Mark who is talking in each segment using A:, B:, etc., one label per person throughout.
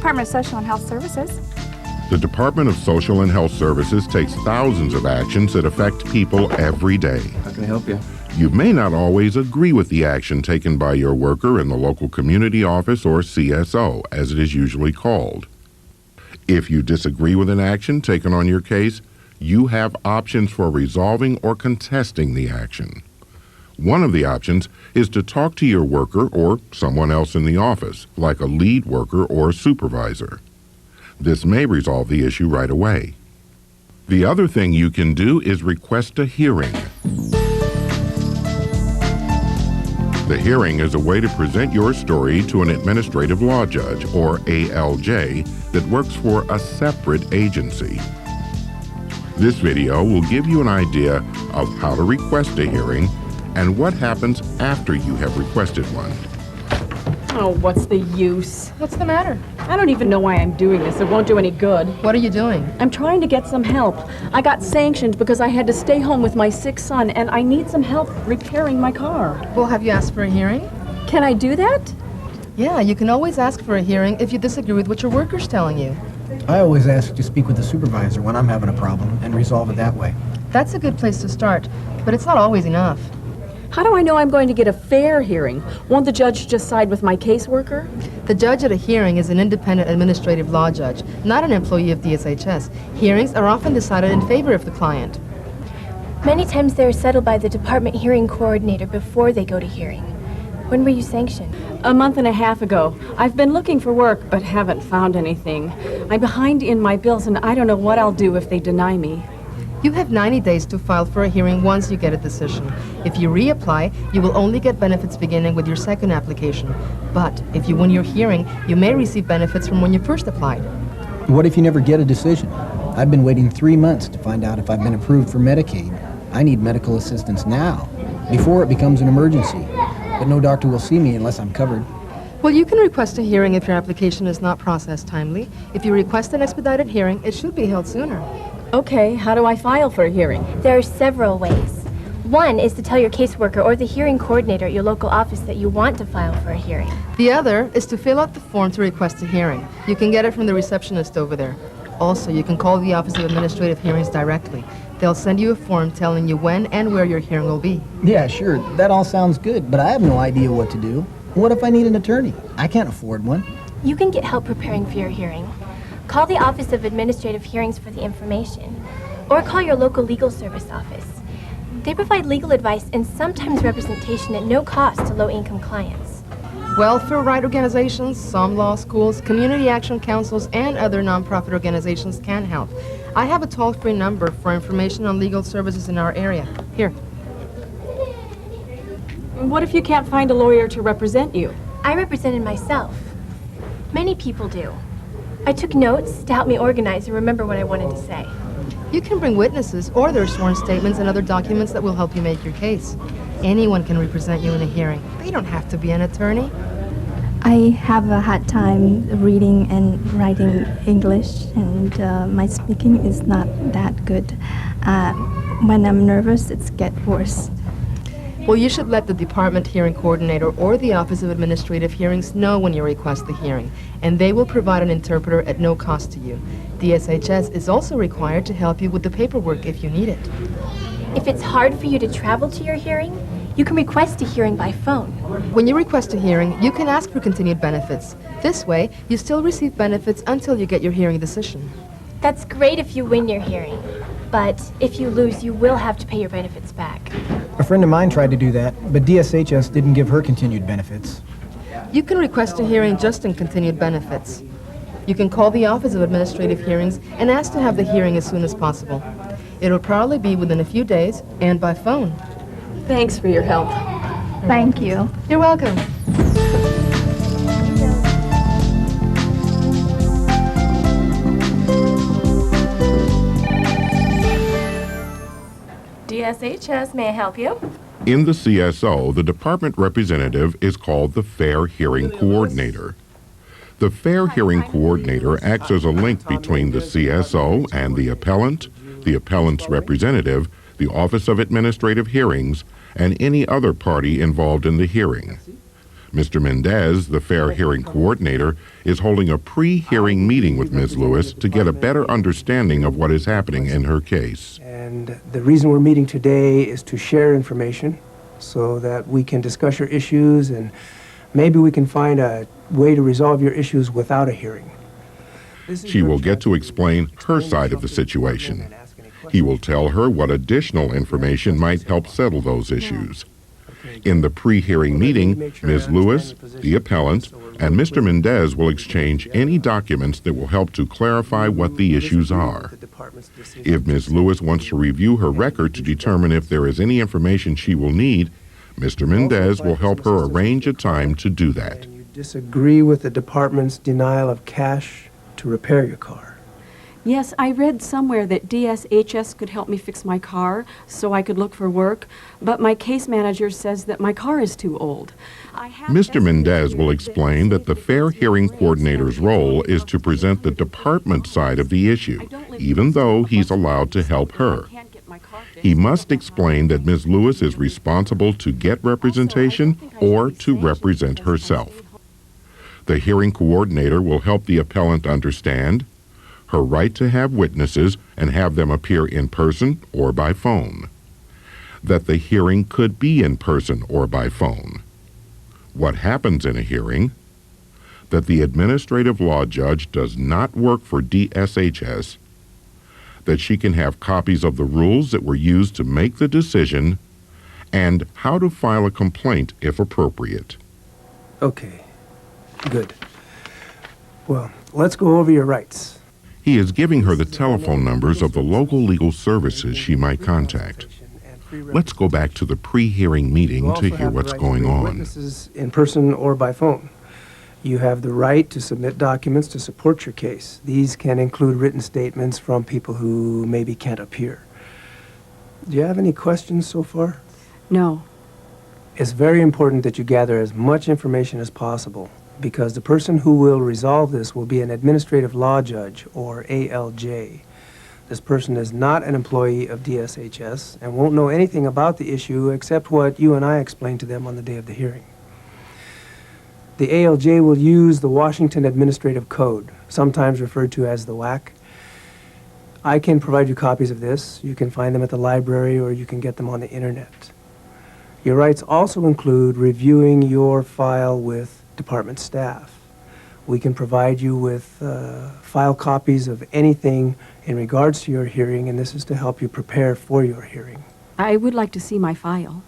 A: Department of Social and Health Services.
B: The Department of Social and Health Services takes thousands of actions that affect people every day.
C: How can I help you?
B: You may not always agree with the action taken by your worker in the local community office, or CSO, as it is usually called. If you disagree with an action taken on your case, you have options for resolving or contesting the action. One of the options is to talk to your worker or someone else in the office, like a lead worker or supervisor. This may resolve the issue right away. The other thing you can do is request a hearing. The hearing is a way to present your story to an administrative law judge, or ALJ, that works for a separate agency. This video will give you an idea of how to request a hearing and what happens after you have requested one.
D: Oh, what's the use?
E: What's the matter?
D: I don't even know why I'm doing this. It won't do any good.
E: What are you doing?
D: I'm trying to get some help. I got sanctioned because I had to stay home with my sick son, and I need some help repairing my car.
E: Well, have you asked for a hearing?
D: Can I do that?
E: Yeah, you can always ask for a hearing if you disagree with what your worker's telling you.
F: I always ask to speak with the supervisor when I'm having a problem and resolve it that way.
E: That's a good place to start, but it's not always enough.
D: How do I know I'm going to get a fair hearing? Won't the judge just side with my caseworker?
E: The judge at a hearing is an independent administrative law judge, not an employee of DSHS. Hearings are often decided in favor of the client.
G: Many times they're settled by the department hearing coordinator before they go to hearing. When were you sanctioned?
D: A month and a half ago. I've been looking for work, but haven't found anything. I'm behind in my bills, and I don't know what I'll do if they deny me.
E: You have 90 days to file for a hearing once you get a decision. If you reapply, you will only get benefits beginning with your second application. But if you win your hearing, you may receive benefits from when you first applied.
F: What if you never get a decision? I've been waiting 3 months to find out if I've been approved for Medicaid. I need medical assistance now, before it becomes an emergency. But no doctor will see me unless I'm covered.
E: Well, you can request a hearing if your application is not processed timely. If you request an expedited hearing, it should be held sooner.
D: Okay, how do I file for a hearing?
G: There are several ways. One is to tell your caseworker or the hearing coordinator at your local office that you want to file for a hearing.
E: The other is to fill out the form to request a hearing. You can get it from the receptionist over there. Also, you can call the Office of Administrative Hearings directly. They'll send you a form telling you when and where your hearing will be.
F: Yeah, sure, that all sounds good, but I have no idea what to do. What if I need an attorney? I can't afford one.
G: You can get help preparing for your hearing. Call the Office of Administrative Hearings for the information, or call your local legal service office. They provide legal advice and sometimes representation at no cost to low-income clients.
E: Welfare right organizations, some law schools, community action councils, and other nonprofit organizations can help. I have a toll-free number for information on legal services in our area. Here.
D: What if you can't find a lawyer to represent you?
G: I represented myself. Many people do. I took notes to help me organize and remember what I wanted to say.
E: You can bring witnesses or their sworn statements and other documents that will help you make your case. Anyone can represent you in a hearing. They don't have to be an attorney.
H: I have a hard time reading and writing English, and my speaking is not that good. When I'm nervous, it gets worse.
E: Well, you should let the department hearing coordinator or the Office of Administrative Hearings know when you request the hearing, and they will provide an interpreter at no cost to you. DSHS is also required to help you with the paperwork if you need it.
G: If it's hard for you to travel to your hearing, you can request a hearing by phone.
E: When you request a hearing, you can ask for continued benefits. This way, you still receive benefits until you get your hearing decision.
G: That's great if you win your hearing, but if you lose, you will have to pay your benefits back.
F: A friend of mine tried to do that, but DSHS didn't give her continued benefits.
E: You can request a hearing just in continued benefits. You can call the Office of Administrative Hearings and ask to have the hearing as soon as possible. It'll probably be within a few days and by phone.
D: Thanks for your help.
H: Thank you.
E: You're welcome.
G: DSHS, may I help you?
B: In the CSO, the department representative is called the Fair Hearing Coordinator. The Fair Hearing Coordinator acts as a link between the CSO and the appellant's representative, the Office of Administrative Hearings, and any other party involved in the hearing. Mr. Mendez, the fair hearing coordinator, is holding a pre-hearing meeting with Ms. Lewis to get a better understanding of what is happening in her case.
A: And the reason we're meeting today is to share information so that we can discuss your issues and maybe we can find a way to resolve your issues without a hearing.
B: She will get to explain her side of the situation. He will tell her what additional information might help settle those issues. In the pre-hearing meeting, Ms. Lewis, the appellant, and Mr. Mendez will exchange any documents that will help to clarify what the issues are. If Ms. Lewis wants to review her record to determine if there is any information she will need, Mr. Mendez will help her arrange a time to do that.
A: And you disagree with the department's denial of cash to repair your car.
D: Yes, I read somewhere that DSHS could help me fix my car so I could look for work, but my case manager says that my car is too old.
B: Mr. Mendez will explain that the fair hearing coordinator's role is to present the department side of the issue, even though he's allowed to help her. He must explain that Ms. Lewis is responsible to get representation or to represent herself. The hearing coordinator will help the appellant understand her right to have witnesses and have them appear in person or by phone, that the hearing could be in person or by phone, what happens in a hearing, that the administrative law judge does not work for DSHS, that she can have copies of the rules that were used to make the decision, and how to file a complaint if appropriate.
A: Okay, good. Well, let's go over your rights.
B: He is giving her the telephone numbers of the local legal services she might contact. Let's go back to the pre-hearing meeting to hear what's going on.
A: Witnesses in person or by phone. You have the right to submit documents to support your case. These can include written statements from people who maybe can't appear. Do you have any questions so far?
D: No.
A: It's very important that you gather as much information as possible, because the person who will resolve this will be an administrative law judge, or ALJ. This person is not an employee of DSHS and won't know anything about the issue except what you and I explained to them on the day of the hearing. The ALJ will use the Washington Administrative Code, sometimes referred to as the WAC. I can provide you copies of this. You can find them at the library or you can get them on the internet. Your rights also include reviewing your file with department staff. We can provide you with file copies of anything in regards to your hearing, and this is to help you prepare for your hearing.
D: I would like to see my file.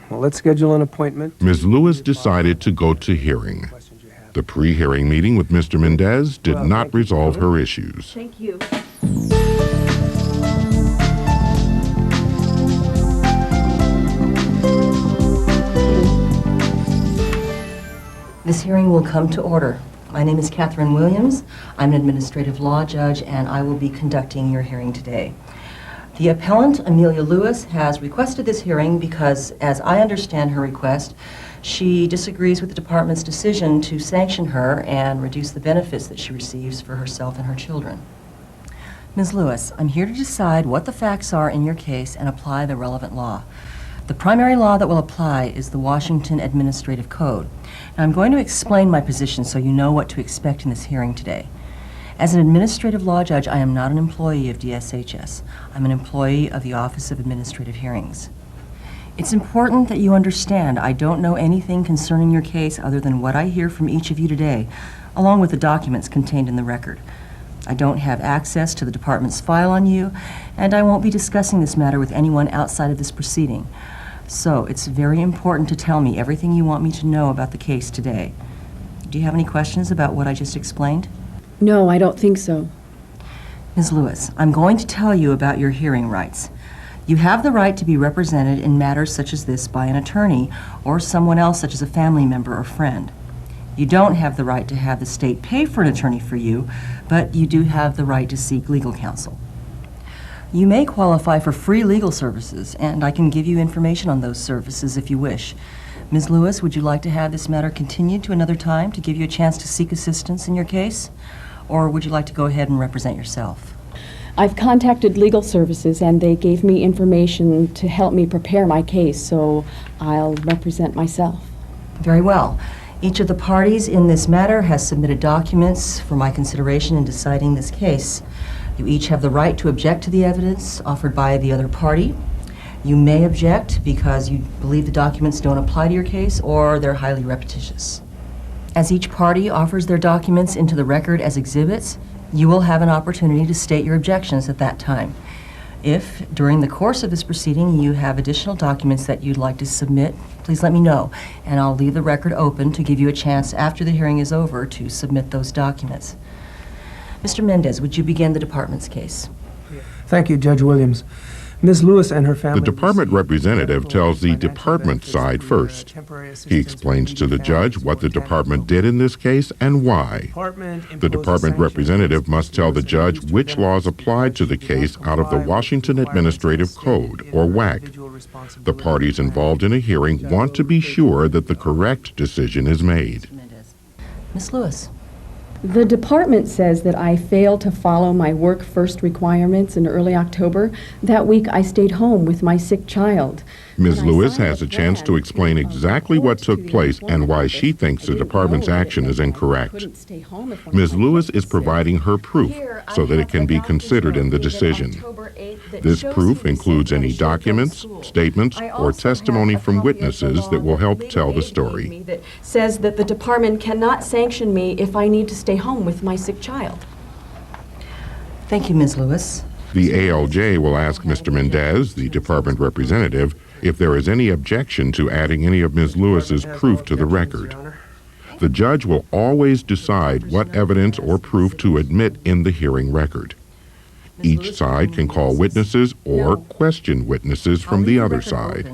A: Well, let's schedule an appointment.
B: Ms. Lewis decided to go to hearing. The pre-hearing meeting with Mr. Mendez did not resolve her issues.
D: Thank you.
C: This hearing will come to order. My name is Catherine Williams. I'm an administrative law judge, and I will be conducting your hearing today. The appellant, Amelia Lewis, has requested this hearing because, as I understand her request, she disagrees with the department's decision to sanction her and reduce the benefits that she receives for herself and her children. Ms. Lewis, I'm here to decide what the facts are in your case and apply the relevant law. The primary law that will apply is the Washington Administrative Code. Now, I'm going to explain my position so you know what to expect in this hearing today. As an administrative law judge, I am not an employee of DSHS. I'm an employee of the Office of Administrative Hearings. It's important that you understand I don't know anything concerning your case other than what I hear from each of you today, along with the documents contained in the record. I don't have access to the department's file on you, and I won't be discussing this matter with anyone outside of this proceeding. So it's very important to tell me everything you want me to know about the case today. Do you have any questions about what I just explained?
D: No, I don't think so.
C: Ms. Lewis, I'm going to tell you about your hearing rights. You have the right to be represented in matters such as this by an attorney or someone else such as a family member or friend. You don't have the right to have the state pay for an attorney for you, but you do have the right to seek legal counsel. You may qualify for free legal services, and I can give you information on those services if you wish. Ms. Lewis, would you like to have this matter continued to another time to give you a chance to seek assistance in your case? Or would you like to go ahead and represent yourself?
D: I've contacted legal services and they gave me information to help me prepare my case, so I'll represent myself.
C: Very well. Each of the parties in this matter has submitted documents for my consideration in deciding this case. You each have the right to object to the evidence offered by the other party. You may object because you believe the documents don't apply to your case or they're highly repetitious. As each party offers their documents into the record as exhibits, you will have an opportunity to state your objections at that time. If, during the course of this proceeding, you have additional documents that you'd like to submit, please let me know, and I'll leave the record open to give you a chance after the hearing is over to submit those documents. Mr. Mendez, would you begin the department's case?
A: Thank you, Judge Williams. Ms. Lewis and her family...
B: The department
A: received
B: representative
A: medical
B: tells the
A: financial
B: department
A: benefits
B: side
A: through,
B: first.
A: temporary
B: He
A: assistance
B: explains
A: for
B: to the
A: needy
B: judge
A: families
B: what the
A: or tax
B: department
A: relief.
B: did in this case and why.
A: Department
B: The
A: imposes
B: department
A: sanctions
B: representative
A: against
B: must tell the
A: Lewis and
B: judge
A: needs to
B: which
A: identify
B: laws
A: the
B: applied to the
A: judge who
B: case
A: does
B: out of the
A: comply with
B: Washington
A: requirements
B: Administrative
A: stated
B: Code,
A: in
B: or
A: her
B: WAC.
A: individual
B: The
A: responsibility
B: parties
A: plan.
B: involved in a hearing want to be sure that the correct decision is made.
C: Mr. Mendez. Ms. Lewis.
D: The department says that I failed to follow my work first requirements in early October. That week, I stayed home with my sick child.
B: Ms.
D: When I
B: Lewis
D: signed
B: has
D: the
B: a chance
D: plan
B: to explain exactly what
D: report to
B: took
D: the
B: place and
D: employment
B: why
D: office,
B: she thinks
D: I
B: the
D: didn't
B: department's
D: know that it
B: action is
D: meant I
B: incorrect.
D: couldn't stay home if my
B: Ms.
D: child
B: Lewis
D: was
B: is
D: sick.
B: providing her proof
D: Here, I
B: so that it
D: have
B: can
D: the
B: be
D: doctor's
B: considered in the
D: note dated
B: decision.
D: October 8th that
B: This
D: shows
B: proof
D: he
B: includes
D: received
B: any
D: money shared from
B: documents,
D: school.
B: statements,
D: I
B: or
D: also
B: testimony
D: have a
B: from
D: copy of the
B: witnesses
D: law
B: that will help
D: legal
B: tell the
D: aid gave
B: story.
D: me that says that the department cannot sanction me if I need to stay home with my sick child.
C: Thank you, Ms. Lewis.
B: The ALJ will ask Mr. Mendez, the department representative, if there is any objection to adding any of Ms. Lewis's
A: Department has
B: proof
A: no
B: to the
A: objections,
B: record.
A: Your Honor.
B: The judge will always decide what evidence or proof to admit in the hearing record. Each side can call witnesses or question witnesses from the other side.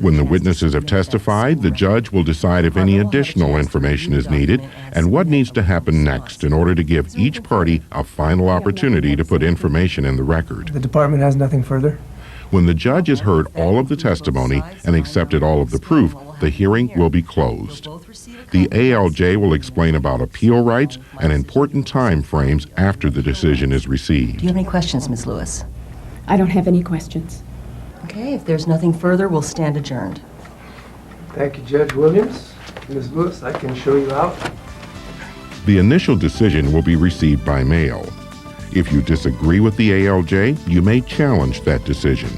B: When the witnesses have testified, the judge will decide if any additional information is needed and what needs to happen next in order to give each party a final opportunity to put information in the record.
A: The department has nothing further?
B: When the judge has heard all of the testimony and accepted all of the proof, the hearing will be closed. The ALJ will explain about appeal rights and important time frames after the decision is
C: Do you
B: received.
C: have any questions, Ms. Lewis?
D: I don't have any questions.
C: Okay, if there's nothing further, we'll stand adjourned.
A: Thank you, Judge Williams. Ms. Lewis, I can show you out.
B: The initial decision will be received by mail. If you disagree with the ALJ, you may challenge that decision.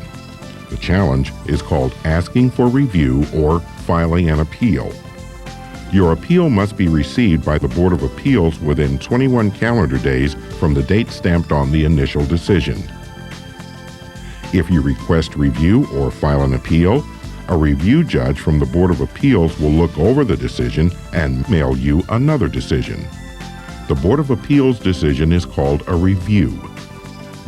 B: The challenge is called asking for review or filing an appeal. Your appeal must be received by the Board of Appeals within 21 calendar days from the date stamped on the initial decision. If you request review or file an appeal, a review judge from the Board of Appeals will look over the decision and mail you another decision. The Board of Appeals decision is called a review.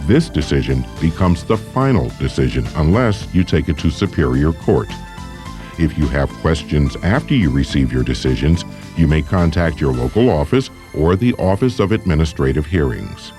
B: This decision becomes the final decision unless you take it to Superior Court. If you have questions after you receive your decisions, you may contact your local office or the Office of Administrative Hearings.